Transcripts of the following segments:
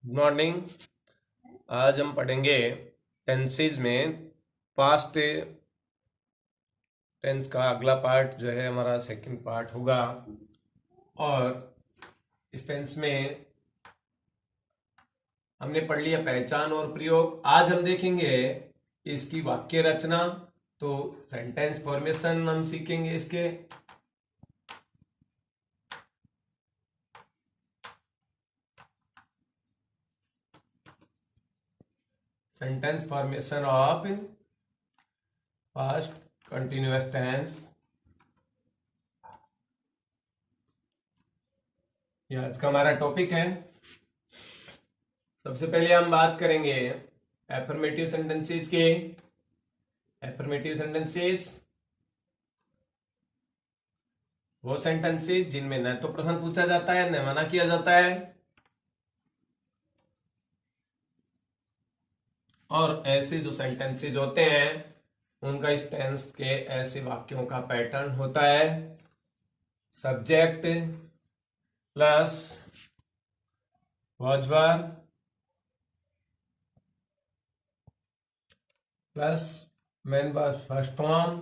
Good morning. आज हम पढ़ेंगे टेंसेज में पास्ट टेंस का अगला पार्ट जो है हमारा सेकंड पार्ट होगा। और इस टेंस में हमने पढ़ लिया पहचान और प्रयोग। आज हम देखेंगे इसकी वाक्य रचना, तो सेंटेंस फॉर्मेशन हम सीखेंगे इसके। Sentence formation of past continuous tense, ये आज का हमारा टॉपिक है। सबसे पहले हम बात करेंगे एफर्मेटिव सेंटेंसेस के। एफर्मेटिव सेंटेंसेस वो सेंटेंसेस जिनमें न तो प्रश्न पूछा जाता है न मना किया जाता है, और ऐसे जो सेंटेंसेस होते हैं उनका इस टेंस के ऐसे वाक्यों का पैटर्न होता है subject plus was verb plus main verb first form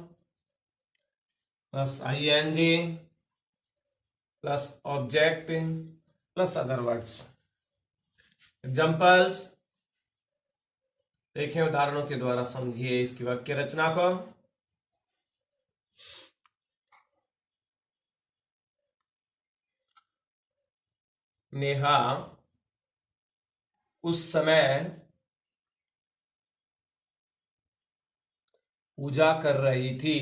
plus ING plus object plus other words. Examples देखें, उदाहरणों के द्वारा समझिए इसकी वाक्य रचना को। नेहा उस समय पूजा कर रही थी।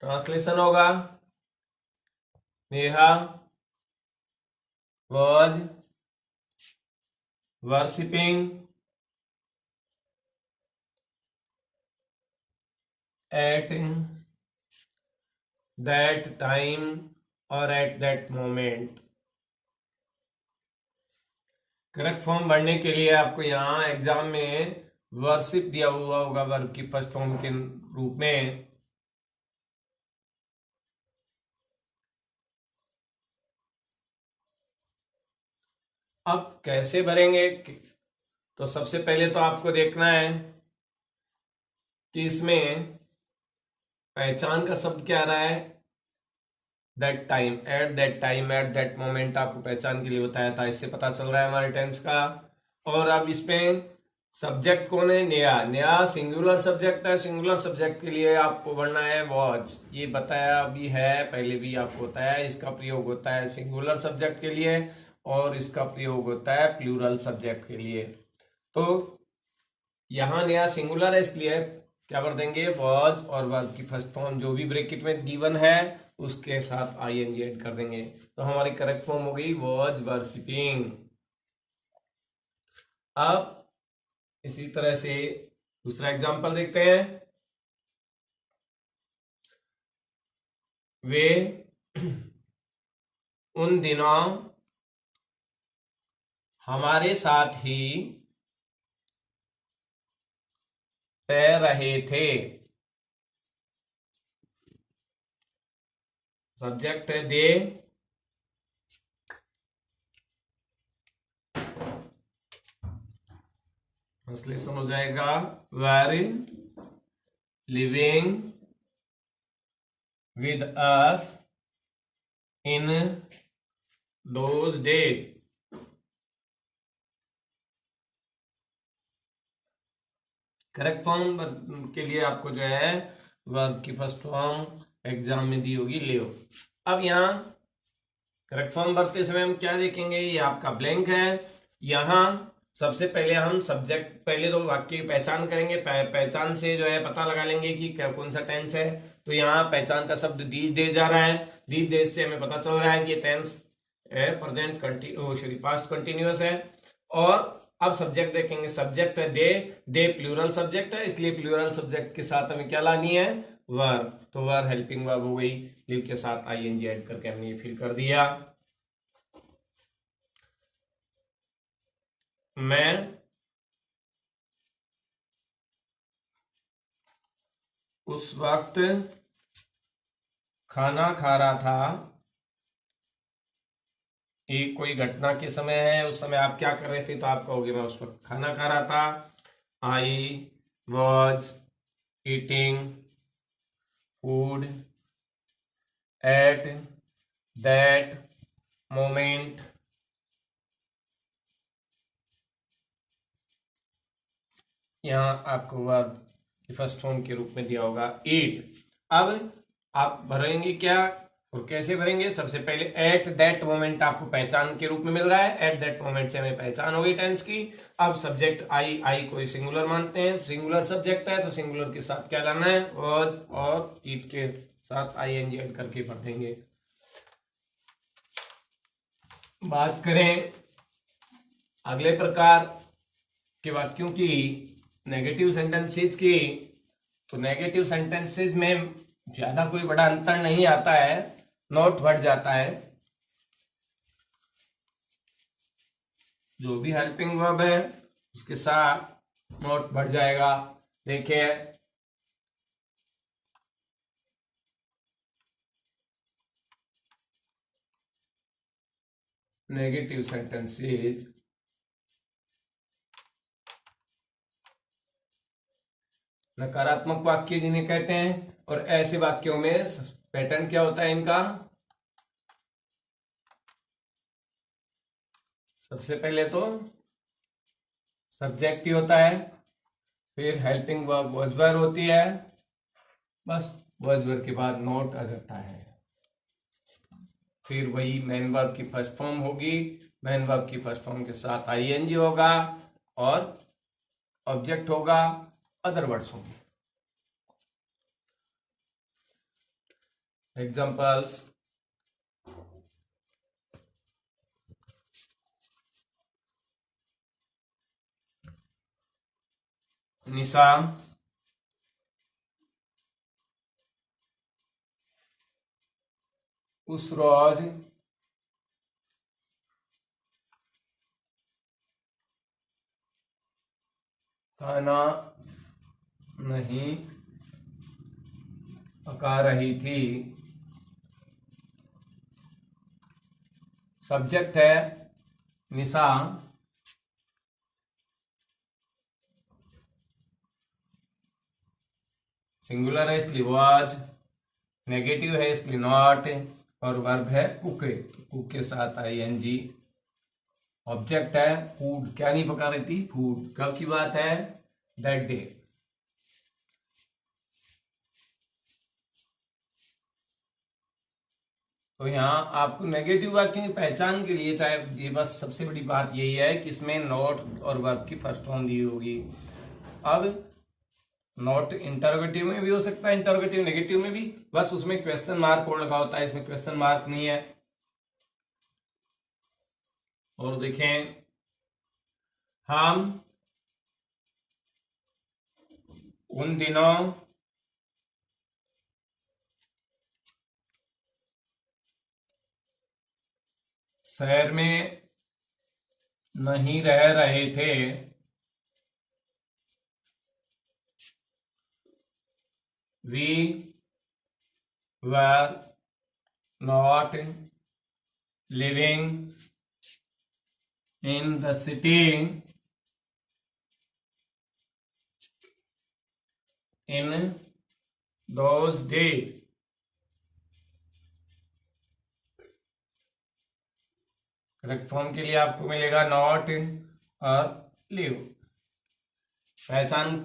ट्रांसलेशन होगा Neha was worshipping at that time or at that moment। Correct form भरने के लिए आपको यहाँ एग्जाम में वर्शिप दिया हुआ होगा वर्ब की फर्स्ट फॉर्म के रूप में। अब कैसे भरेंगे, तो सबसे पहले तो आपको देखना है कि इसमें पहचान का शब्द क्या आ रहा है। That time, at that time, at that moment आपको पहचान के लिए बताया था, इससे पता चल रहा है हमारे टेंस का। और अब इसमें सब्जेक्ट कौन है, नया। नया सिंगुलर सब्जेक्ट है, सिंगुलर सब्जेक्ट के लिए आपको बढ़ना है वॉज। ये बताया भी है, पहले भी आपको बताया, इसका प्रयोग होता है सिंगुलर सब्जेक्ट के लिए और इसका प्रयोग होता है प्लूरल सब्जेक्ट के लिए। तो यहां नया सिंगुलर है, इसलिए क्या कर देंगे, वॉज और वर्ब की फर्स्ट फॉर्म जो भी ब्रैकेट में गिवन है उसके साथ आईएनजी ऐड कर देंगे, तो हमारी करेक्ट फॉर्म हो गई वॉज वर्शिपिंग। अब इसी तरह से दूसरा एग्जांपल देखते हैं। वे उन दिनों हमारे साथ ही तैर रहे थे। सब्जेक्ट है दे, ट्रांसलेशन हो जाएगा were living with us in those days. Correct form के लिए आपको जो है वर्ब की फर्स्ट फॉर्म एग्जाम में दी होगी लियो। अब यहाँ करेक्ट फॉर्म भरते समय हम क्या देखेंगे, ये आपका ब्लैंक है। यहाँ सबसे पहले हम सब्जेक्ट, पहले तो वाक्य की पहचान करेंगे, पहचान से जो है पता लगा लेंगे कि कौन सा टेंस है। तो यहाँ पहचान का शब्द दीज डेज जा रहा है, दीज डेज से हमें पता चल रहा है कि ये tense present continue past continuous है। और अब सब्जेक्ट देखेंगे, सब्जेक्ट है दे, दे प्लूरल सब्जेक्ट है, इसलिए प्लूरल सब्जेक्ट के साथ हमें क्या लानी है, वर्ब। तो वर्ब हेल्पिंग वर्ब हो गई, लिव के साथ आईएनजी ऐड करके हमने ये फिल कर दिया। मैं उस वक्त खाना खा रहा था। एक कोई घटना के समय है, उस समय आप क्या कर रहे थे, तो आप कहोगे मैं उस वक्त खाना खा रहा था। I was eating food at that moment. यहाँ आपको वर्ब की फर्स्ट फॉर्म के रूप में दिया होगा ईट। अब आप भरेंगे क्या और कैसे भरेंगे? सबसे पहले एट दैट मोमेंट आपको पहचान के रूप में मिल रहा है, एट दैट मोमेंट से हमें पहचान हो गई टेंस की। अब सब्जेक्ट आई, आई को सिंगुलर मानते हैं, सिंगुलर सब्जेक्ट है तो सिंगुलर के साथ क्या लाना है, वॉज, और ईट के साथ आई एन जी एड करके भर देंगे। बात करें अगले प्रकार के वाक्यों की, नेगेटिव सेंटेंसेस की, तो नेगेटिव सेंटेंसेस में ज्यादा कोई बड़ा अंतर नहीं आता है, नोट बढ़ जाता है। जो भी हेल्पिंग वर्ब है उसके साथ नोट बढ़ जाएगा। देखिए नेगेटिव सेंटेंसेस नकारात्मक वाक्य जिन्हें कहते हैं, और ऐसे वाक्यों में पैटर्न क्या होता है इनका? सबसे पहले तो सब्जेक्ट ही होता है, फिर हेल्पिंग वर्ब वॉज वर्ब होती है, बस वॉज वर्ब के बाद नोट आ जाता है। फिर वही मेन वर्ब की फर्स्ट फॉर्म होगी, मेन वर्ब की फर्स्ट फॉर्म के साथ आईएनजी होगा और ऑब्जेक्ट होगा, अदर वर्ड्स होंगे। एग्जांपल्स, निशा उस रोज खाना नहीं पका रही थी। सब्जेक्ट है निशा, सिंगुलर है इसलिए वाज, नेगेटिव है इसलिए नॉट, और वर्ब है कुक, तो कुक के साथ आईएनजी। ऑब्जेक्ट है फूड, क्या नहीं पका रही थी, फूड। कब की बात है? That day. तो यहाँ आपको नेगेटिव वाक्य की पहचान के लिए, चाहे ये बस सबसे बड़ी बात यही है कि इसमें नॉट और वर्ब की फर्स्ट फॉर्म दी होगी। अब नॉट इंटरोगेटिव में भी हो सकता है, इंटरोगेटिव नेगेटिव में भी, बस उसमें क्वेश्चन मार्क और लगा होता है, इसमें क्वेश्चन मार्क नहीं है। और देखें, हम उन दिनों शहर में नहीं रह रहे थे। We were not living in the city in those days. Correct form के लिए आपको मिलेगा नॉट और लिव। पहचान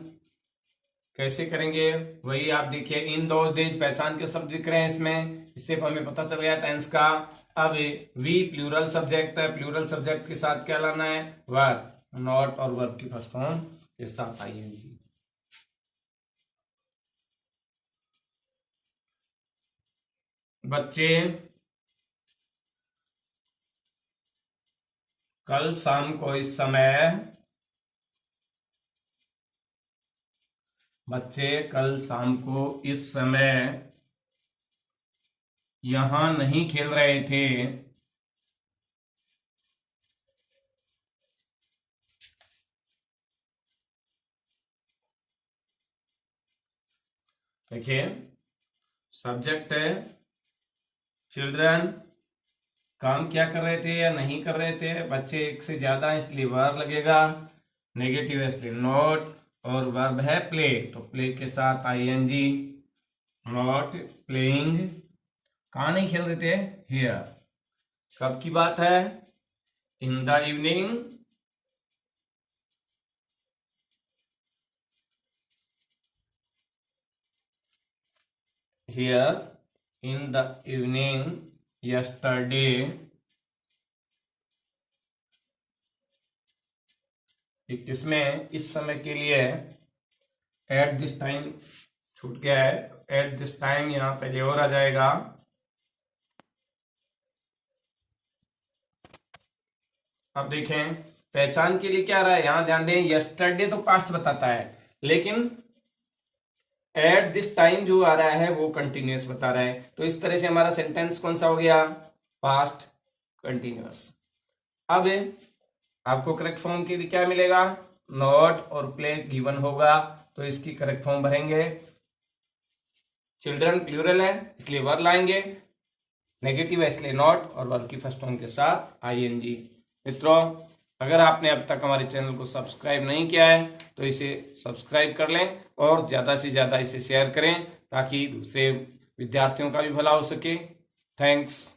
कैसे करेंगे? वही आप देखिए, इन दोज डेज पहचान के शब्द दिख रहे हैं इसमें, इससे हमें पता चल गया टेंस का। अब वी प्लूरल सब्जेक्ट है, प्लूरल सब्जेक्ट के साथ क्या लाना है, वर्ब, नॉट और वर्ब की फर्स्ट फॉर्म के साथ आईएनजी। बच्चे कल शाम को इस समय, बच्चे कल शाम को इस समय यहां नहीं खेल रहे थे। देखिए सब्जेक्ट है चिल्ड्रन, काम क्या कर रहे थे या नहीं कर रहे थे, बच्चे एक से ज्यादा इसलिए वर्ब लगेगा, नेगेटिव है इसलिए नॉट, और वर्ब है प्ले तो प्ले के साथ आईएनजी, नॉट प्लेइंग, कहाँ नहीं खेल रहे थे, हियर। कब की बात है, in the evening, here in the evening yesterday, इसमें इस समय के लिए एट दिस टाइम छूट गया है, एट दिस टाइम यहां पहले और आ जाएगा। अब देखें पहचान के लिए क्या रहा है, यहां ध्यान दें यस्टरडे तो पास्ट बताता है, लेकिन एट दिस टाइम जो आ रहा है वो कंटिन्यूअस बता रहा है, तो इस तरह से हमारा सेंटेंस कौन सा हो गया, पास्ट कंटिन्यूअस। अब आपको करेक्ट फॉर्म के लिए क्या मिलेगा, नॉट और प्ले गिवन होगा, तो इसकी करेक्ट फॉर्म भरेंगे, चिल्ड्रन प्लूरल है इसलिए वर्ब लाएंगे, नेगेटिव है इसलिए नॉट, और वर्ब की फर्स्ट फॉर्म के साथ आईएनजी। मित्रों अगर आपने अब तक हमारे चैनल को सब्सक्राइब नहीं किया है तो इसे सब्सक्राइब कर लें और ज़्यादा से ज़्यादा इसे शेयर करें ताकि दूसरे विद्यार्थियों का भी भला हो सके। थैंक्स।